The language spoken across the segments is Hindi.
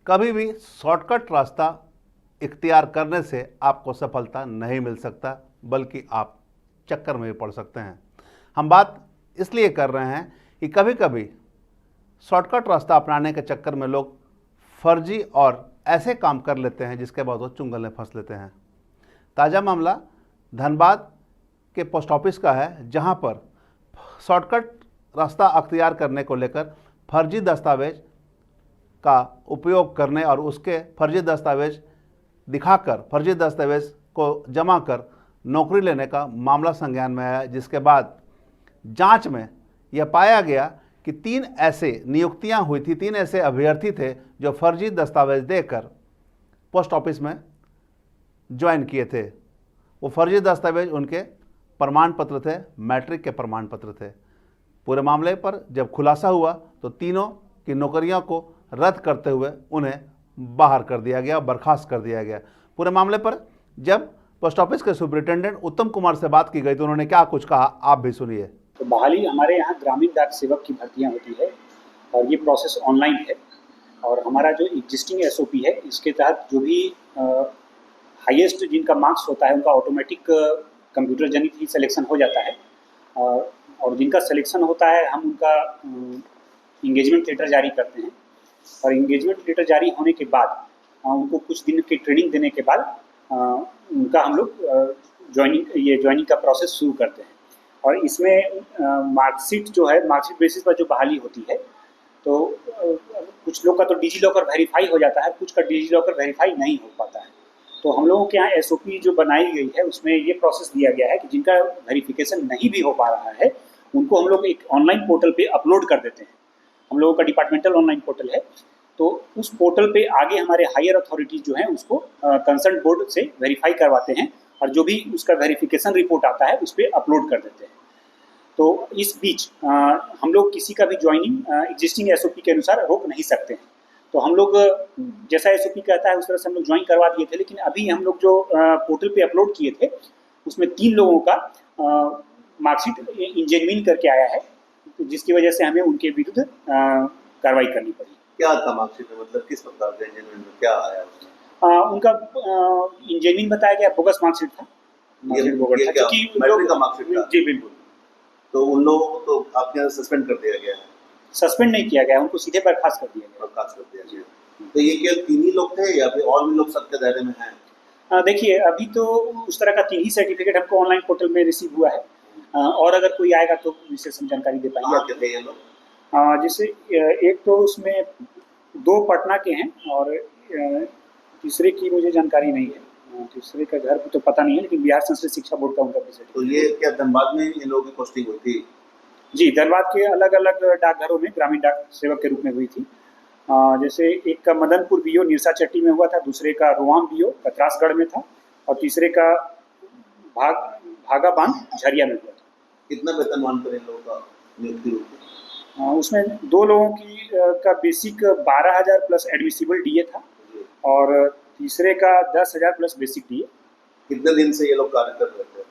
कभी भी शॉर्टकट रास्ता इख्तियार करने से आपको सफलता नहीं मिल सकता, बल्कि आप चक्कर में भी पड़ सकते हैं। हम बात इसलिए कर रहे हैं कि कभी कभी शॉर्टकट रास्ता अपनाने के चक्कर में लोग फर्जी और ऐसे काम कर लेते हैं जिसके बाद वो चुंगल में फंस लेते हैं। ताज़ा मामला धनबाद के पोस्ट ऑफिस का है, जहां पर शॉर्टकट रास्ता अख्तियार करने को लेकर फर्जी दस्तावेज का उपयोग करने और उसके फर्जी दस्तावेज दिखाकर फर्जी दस्तावेज को जमा कर नौकरी लेने का मामला संज्ञान में आया, जिसके बाद जांच में यह पाया गया कि 3 ऐसे नियुक्तियां हुई थी, 3 ऐसे अभ्यर्थी थे जो फर्जी दस्तावेज देकर पोस्ट ऑफिस में ज्वाइन किए थे। वो फर्जी दस्तावेज उनके प्रमाण पत्र थे, मैट्रिक के प्रमाण पत्र थे। पूरे मामले पर जब खुलासा हुआ तो तीनों की नौकरियों को रद्द करते हुए उन्हें बाहर कर दिया गया, बर्खास्त कर दिया गया। पूरे मामले पर जब पोस्ट ऑफिस के सुपरिटेंडेंट उत्तम कुमार से बात की गई तो उन्होंने क्या कुछ कहा, आप भी सुनिए। तो बहाली हमारे यहाँ ग्रामीण डाक सेवक की भर्तियाँ होती है और ये प्रोसेस ऑनलाइन है। और हमारा जो एग्जिस्टिंग एसओपी है, इसके तहत जो भी हाईएस्ट जिनका मार्क्स होता है उनका ऑटोमेटिक कंप्यूटर जनित ही सिलेक्शन हो जाता है। और जिनका सिलेक्शन होता है हम उनका इंगेजमेंट लेटर जारी करते हैं। और इंगेजमेंट लेटर जारी होने के बाद उनको कुछ दिन की ट्रेनिंग देने के बाद उनका हम लोग ज्वाइनिंग का प्रोसेस शुरू करते हैं। और इसमें मार्कशीट जो है, मार्कशीट बेसिस पर जो बहाली होती है, तो कुछ लोग का तो डिजी लॉकर वेरीफाई हो जाता है, कुछ का डिजी लॉकर वेरीफाई नहीं हो पाता है। तो हम लोगों के यहाँ एसओपी जो बनाई गई है उसमें ये प्रोसेस दिया गया है कि जिनका वेरिफिकेशन नहीं भी हो पा रहा है उनको हम लोग एक ऑनलाइन पोर्टल पे अपलोड कर देते हैं। हम लोगों का डिपार्टमेंटल ऑनलाइन पोर्टल है, तो उस पोर्टल पे आगे हमारे हायर अथॉरिटीज जो हैं उसको कंसर्न बोर्ड से वेरीफाई करवाते हैं और जो भी उसका वेरिफिकेशन रिपोर्ट आता है उस पर अपलोड कर देते हैं। तो इस बीच हम लोग किसी का भी ज्वाइनिंग एग्जिस्टिंग एसओपी के अनुसार रोक नहीं सकते हैं। तो हम लोग जैसा एसओपी कहता है उस तरह से हम लोग ज्वाइन करवा दिए थे, लेकिन अभी हम लोग जो पोर्टल पे अपलोड किए थे उसमें 3 लोगों का मार्कशीट इंजेन्युइन करके आया है, जिसकी वजह से हमें उनके विरुद्ध कार्रवाई करनी पड़ी। क्या था मार्कशीट में, मतलब किस प्रकार का इंजेन्युइन में क्या आया उसमें? उनका इंजेन्युइन बताया गया, बोगस मार्कशीट था। मैट्रिक का मार्कशीट था? जी बिल्कुल। तो उन लोगों को तो आपके यहाँ सस्पेंड कर दिया गया है? सस्पेंड नहीं किया गया, उनको सीधे बर्खास्त कर दिया गया। बर्खास्त कर दिया गया। तो ये केवल 3 ही लोग थे या फिर और भी लोग सबके दायरे में हैं? देखिए, अभी तो उस तरह का 3 ही सर्टिफिकेट हमको ऑनलाइन पोर्टल में रिसीव हुआ है। और अगर कोई आएगा तो विशेष हम जानकारी दे पाएंगे। ये लोग जैसे एक तो उसमें 2 पटना के हैं और तीसरे की मुझे जानकारी नहीं है। तीसरे का घर तो पता नहीं है, लेकिन बिहार संस्कृत शिक्षा बोर्ड का उनका सर्टिफिकेट। तो ये क्या धनबाद में इन लोगों की पोस्टिंग हुई थी? जी, धनबाद के अलग अलग डाकघरों में ग्रामीण डाक सेवक के रूप में हुई थी। जैसे एक का मदनपुर बीओ निरसा चट्टी में हुआ था, दूसरे का रोआम बीओ कतरासगढ़ में था और तीसरे का भागाबान झरिया में हुआ था। कितना वेतनमान पर इन लोगों का नियुक्ति हुई थी? उसमें 2 लोगों की का बेसिक 12,000 प्लस एडमिसिबल डीए था और तीसरे का 10,000 प्लस बेसिक डीए। कितने दिन से ये लोग कार्य कर रहे थे?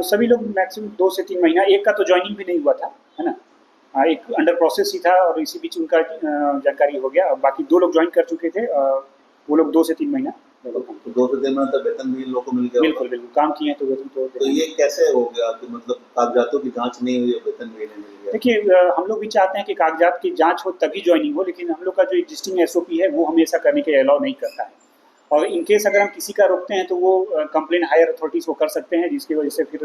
सभी लोग मैक्सिमम 2 से 3 महीना। एक का तो ज्वाइनिंग भी नहीं हुआ था, है ना। एक अंडर प्रोसेस ही था और इसी बीच उनका जानकारी हो गया। बाकी 2 लोग ज्वाइन कर चुके थे, वो लोग 2 से 3 महीना। तो 2 से 3 महीना तक वेतन भी इन लोगों को मिल गया? बिल्कुल बिल्कुल, काम किए तो वेतन तो ये कैसे हो गया कि मतलब कागजातों की जांच नहीं हुई, वेतन भी नहीं मिल गया? देखिए, हम लोग भी चाहते हैं कि कागजात की जांच हो तभी ज्वाइनिंग हो, लेकिन हम लोग का जो एग्जिस्टिंग एसओपी है वो हमें ऐसा करने के अलाउ नहीं करता है। और इनकेस अगर हम किसी का रोकते हैं तो वो कंप्लेन हायर अथॉरिटीज़ को कर सकते हैं, जिसकी वजह से फिर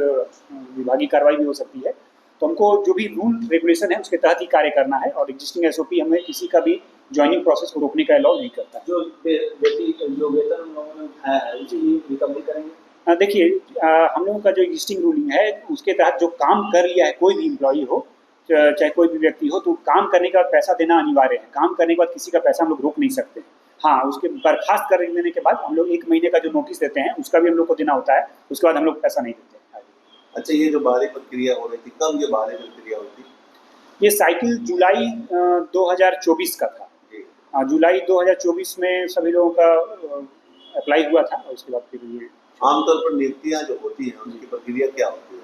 विभागीय कार्रवाई भी हो सकती है। तो हमको जो भी रूल रेगुलेशन है उसके तहत ही कार्य करना है और एग्जिस्टिंग एसओपी हमें किसी का भी ज्वाइनिंग प्रोसेस को रोकने का अलाउ नहीं करता। जो वेतन हम लोगों ने उठाया है उसी रिकवरी करेंगे। देखिए, हम लोगों का जो एग्जिस्टिंग रूलिंग है उसके तहत जो काम कर लिया है कोई भी एम्प्लॉई हो, चाहे कोई भी व्यक्ति हो, तो काम करने के बाद पैसा देना अनिवार्य है। काम करने के बाद किसी का पैसा हम लोग रोक नहीं सकते। हाँ, उसके बर्खास्त कर देने के बाद हम लोग 1 महीने का जो नोटिस देते हैं उसका भी हम लोग को देना होता है, उसके बाद हम लोग पैसा नहीं देते। अच्छा, ये जो बहाली प्रक्रिया हो रही थी, कब ये बहाली प्रक्रिया हुई थी? ये साइकिल जुलाई 2024 का था। जुलाई 2024 में सभी लोगों का अप्लाई हुआ था और उसके बाद फिर ये आमतौर पर नियुक्तियाँ जो होती हैं उनकी प्रक्रिया क्या होती है?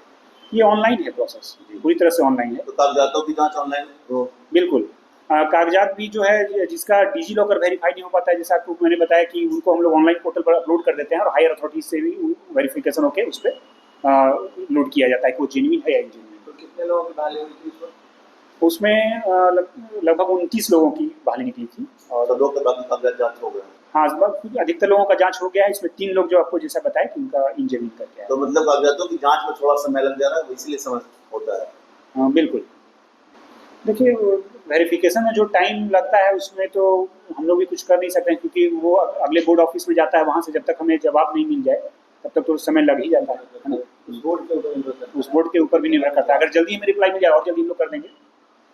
ये ऑनलाइन है प्रोसेस, पूरी तरह से ऑनलाइन है। तो कागजातों की जाँच ऑनलाइन? बिल्कुल। कागजात भी जो है जिसका डिजी लॉकर वेरीफाई नहीं हो पाता है, जैसा आपको मैंने बताया कि उनको हम लोग ऑनलाइन पोर्टल पर अपलोड कर देते हैं और हायर अथॉरिटीज से भी वेरिफिकेशन होकर उस पर लोड किया जाता है कि वो जेन्युइन है या इनजेन्युइन। तो कितने लोगों की बहाली हुई थी इस वक्त? उसमें लगभग 29 लोगों की बहाली निकली थी और सब लोग के बाकी कागजात जांच हो गए। हाँ, अधिकतर लोगों का जांच हो गया है। इसमें 3 लोग जो आपको जैसा बताया कि उनका इंजेन्युइन कर गया है। तो मतलब कागजातों की जांच में थोड़ा समय लग जा रहा है, इसलिए समझ होता है। हाँ, बिल्कुल। देखिए, वेरिफिकेशन में जो टाइम लगता है उसमें तो हम लोग भी कुछ कर नहीं सकते हैं, क्योंकि वो अगले बोर्ड ऑफिस में जाता है, वहाँ से जब तक हमें जवाब नहीं मिल जाए तब तक तो समय लग ही जाता है ना। उस बोर्ड के ऊपर निर्भर करता है। उस बोर्ड के ऊपर भी निर्भर करता है। अगर जल्दी हमें रिप्लाई मिल जाए और जल्दी हम लोग कर देंगे।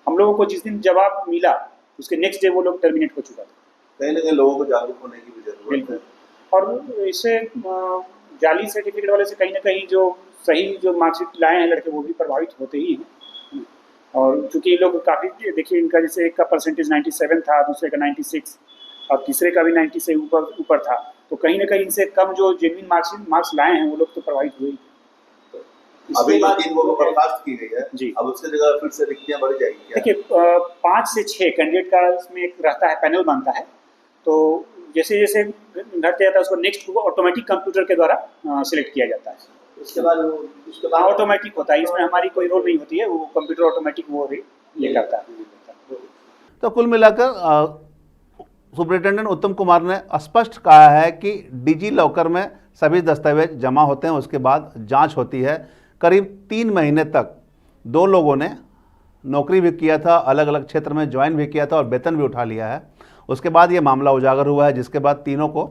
हम लोगों को जिस दिन जवाब मिला उसके नेक्स्ट डे वो लोग टर्मिनेट हो चुका था। कहीं ना कहीं लोगों को जागरूक होने की भी जरूरत है। बिल्कुल। और इससे जाली सर्टिफिकेट वाले से कहीं ना कहीं जो सही जो मार्कशीट लाए हैं लड़के वो भी प्रभावित होते ही हैं। और चूंकि ये लोग काफ़ी, देखिए इनका जैसे एक का परसेंटेज 97 था, दूसरे का 96 और तीसरे का भी 90 से ऊपर था, तो कहीं ना कहीं इनसे कम जो जेन्युइन मार्क्स लाए हैं वो लोग तो प्रभावित हुए ही थे। अभी जो 3 को बर्खास्त की गई है जी। अब उसकी जगह फिर से रिक्तियां बढ़ जाएगी क्या? देखिए, 5 से 6 कैंडिडेट का इसमें एक रहता है, पैनल बनता है। तो जैसे जैसे घटते जाता है उसको नेक्स्ट ऑटोमेटिक कंप्यूटर के द्वारा सिलेक्ट किया जाता है। उसके बाद ऑटोमेटिक होता है, इसमें हमारी कोई रोल नहीं होती है, वो कंप्यूटर ऑटोमेटिक वो ये करता है। तो कुल मिलाकर सुपरिटेंडेंट उत्तम कुमार ने स्पष्ट कहा है कि डिजी लॉकर में सभी दस्तावेज जमा होते हैं, उसके बाद जांच होती है। करीब 3 महीने तक 2 लोगों ने नौकरी भी किया था, अलग अलग क्षेत्र में ज्वाइन भी किया था और वेतन भी उठा लिया है। उसके बाद ये मामला उजागर हुआ है, जिसके बाद तीनों को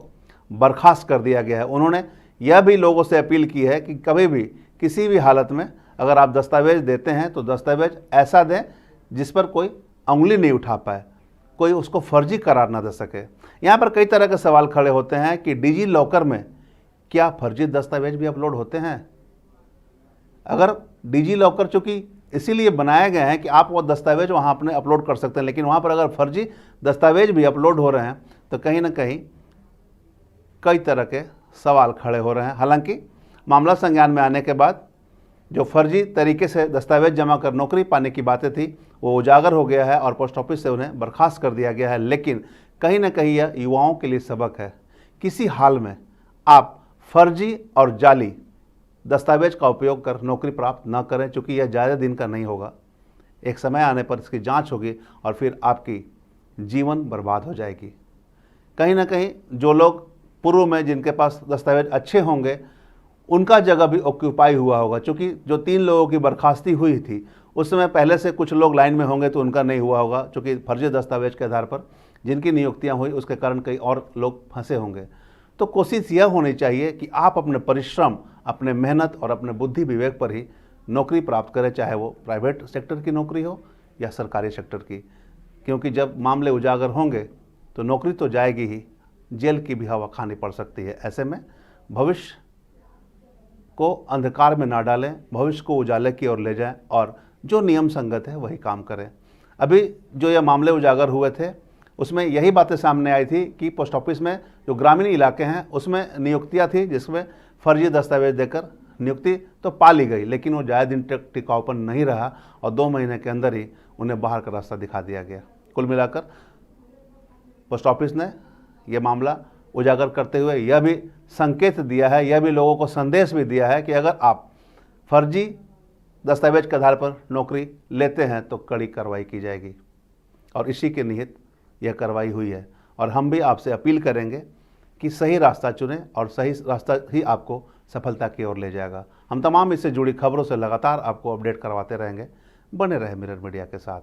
बर्खास्त कर दिया गया है। उन्होंने यह भी लोगों से अपील की है कि कभी भी किसी भी हालत में अगर आप दस्तावेज देते हैं तो दस्तावेज ऐसा दें जिस पर कोई उंगली नहीं उठा पाए, कोई उसको फर्जी करार ना दे सके। यहाँ पर कई तरह के सवाल खड़े होते हैं कि डिजी लॉकर में क्या फर्जी दस्तावेज भी अपलोड होते हैं? अगर डिजी लॉकर चूँकि इसीलिए बनाए गए हैं कि आप वो दस्तावेज वहाँ अपने अपलोड कर सकते हैं, लेकिन वहाँ पर अगर फर्जी दस्तावेज भी अपलोड हो रहे हैं तो कहीं ना कहीं कई तरह के सवाल खड़े हो रहे हैं। हालांकि मामला संज्ञान में आने के बाद जो फर्जी तरीके से दस्तावेज जमा कर नौकरी पाने की बातें थी वो उजागर हो गया है और पोस्ट ऑफिस से उन्हें बर्खास्त कर दिया गया है। लेकिन कहीं ना कहीं यह युवाओं के लिए सबक है, किसी हाल में आप फर्जी और जाली दस्तावेज का उपयोग कर नौकरी प्राप्त न करें, चूँकि यह ज़्यादा दिन का नहीं होगा। एक समय आने पर इसकी जांच होगी और फिर आपकी जीवन बर्बाद हो जाएगी। कहीं ना कहीं जो लोग पूर्व में जिनके पास दस्तावेज अच्छे होंगे उनका जगह भी ऑक्यूपाई हुआ होगा, क्योंकि जो 3 लोगों की बर्खास्ती हुई थी उस समय पहले से कुछ लोग लाइन में होंगे तो उनका नहीं हुआ होगा, क्योंकि फर्जी दस्तावेज के आधार पर जिनकी नियुक्तियां हुई उसके कारण कई और लोग फंसे होंगे। तो कोशिश यह होनी चाहिए कि आप अपने परिश्रम, अपने मेहनत और अपने बुद्धि विवेक पर ही नौकरी प्राप्त करें, चाहे वो प्राइवेट सेक्टर की नौकरी हो या सरकारी सेक्टर की, क्योंकि जब मामले उजागर होंगे तो नौकरी तो जाएगी ही, जेल की भी हवा खानी पड़ सकती है। ऐसे में भविष्य को अंधकार में ना डालें, भविष्य को उजाले की ओर ले जाएं और जो नियम संगत है वही काम करें। अभी जो ये मामले उजागर हुए थे उसमें यही बातें सामने आई थी कि पोस्ट ऑफिस में जो ग्रामीण इलाके हैं उसमें नियुक्तियां थी जिसमें फर्जी दस्तावेज देकर नियुक्ति तो पा ली गई, लेकिन वो ज़्यादा दिन तक टिकाऊपन नहीं रहा और 2 महीने के अंदर ही उन्हें बाहर का रास्ता दिखा दिया गया। कुल मिलाकर पोस्ट ऑफिस ने यह मामला उजागर करते हुए यह भी संकेत दिया है, यह भी लोगों को संदेश भी दिया है कि अगर आप फर्जी दस्तावेज के आधार पर नौकरी लेते हैं तो कड़ी कार्रवाई की जाएगी और इसी के निहित यह कार्रवाई हुई है। और हम भी आपसे अपील करेंगे कि सही रास्ता चुनें और सही रास्ता ही आपको सफलता की ओर ले जाएगा। हम तमाम इससे जुड़ी खबरों से लगातार आपको अपडेट करवाते रहेंगे। बने रहे मिरर मीडिया के साथ।